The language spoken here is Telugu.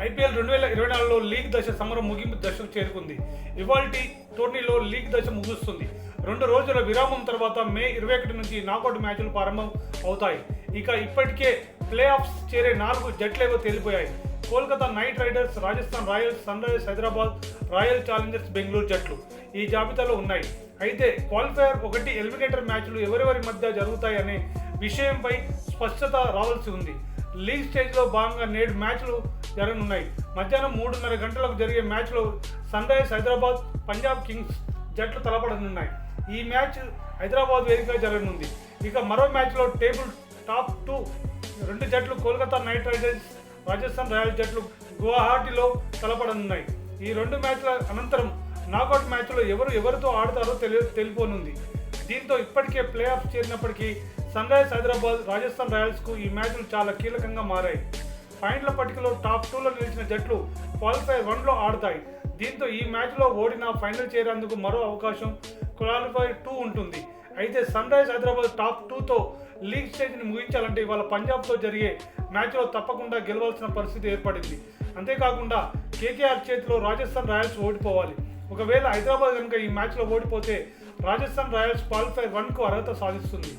ఐపీఎల్ 2024లో లీగ్ దశ సమరం ముగింపు దశకు చేరుకుంది. ఇవాల్టి టోర్నీలో లీగ్ దశ ముగుస్తుంది. 2 రోజుల విరామం తర్వాత మే 21 నుంచి నాకౌట్ మ్యాచ్లు ప్రారంభం అవుతాయి. ఇప్పటికే ప్లే ఆఫ్స్ చేరే 4 జట్లేవో తేలిపోయాయి. Kolkata Knight Riders, Rajasthan Royals, Sunrisers Hyderabad, Royal Challengers Bengaluru జట్లు ఈ జాబితాలో ఉన్నాయి. అయితే క్వాలిఫైయర్ 1 ఎలిమినేటర్ మ్యాచ్లు ఎవరెవరి మధ్య జరుగుతాయి అనే విషయంపై స్పష్టత రావాల్సి ఉంది. లీగ్ స్టేజ్లో భాగంగా నేడు మ్యాచ్లు జరగనున్నాయి. మధ్యాహ్నం 3:30 గంటలకు జరిగే మ్యాచ్లో Sunrisers Hyderabad, Punjab Kings జట్లు తలపడనున్నాయి. ఈ మ్యాచ్ హైదరాబాద్ వేదికగా జరగనుంది. మరో మ్యాచ్లో టేబుల్ టాప్ 2 జట్లు Kolkata Knight Riders, Rajasthan Royals జట్లు గువాహటిలో తలపడనున్నాయి. ఈ 2 మ్యాచ్ల అనంతరం నాకౌట్ మ్యాచ్లో ఎవరితో ఆడతారో తెలిపోనుంది. దీంతో ఇప్పటికే ప్లే ఆఫ్ చేరినప్పటికీ సన్ రైజర్స్ హైదరాబాద్, రాజస్థాన్ రాయల్స్కు ఈ మ్యాచ్లు చాలా కీలకంగా మారాయి. పాయింట్ల పట్టికలో టాప్ 2లో నిలిచిన జట్లు క్వాలిఫైర్ 1లో ఆడతాయి. దీంతో ఈ మ్యాచ్లో ఓడినా ఫైనల్ చేరేందుకు మరో అవకాశం క్వాలిఫైర్ 2 ఉంటుంది. అయితే సన్ రైజర్స్ హైదరాబాద్ టాప్ 2తో లీగ్ స్టేజ్ని ముగించాలంటే ఇవాళ పంజాబ్తో జరిగే మ్యాచ్లో తప్పకుండా గెలవాల్సిన పరిస్థితి ఏర్పడింది. అంతేకాకుండా కేకేఆర్ చేతిలో రాజస్థాన్ రాయల్స్ ఓడిపోవాలి. ఒకవేళ హైదరాబాద్ కనుక ఈ మ్యాచ్లో ఓడిపోతే రాజస్థాన్ రాయల్స్ క్వాలిఫైర్ 1కు అర్హత సాధిస్తుంది.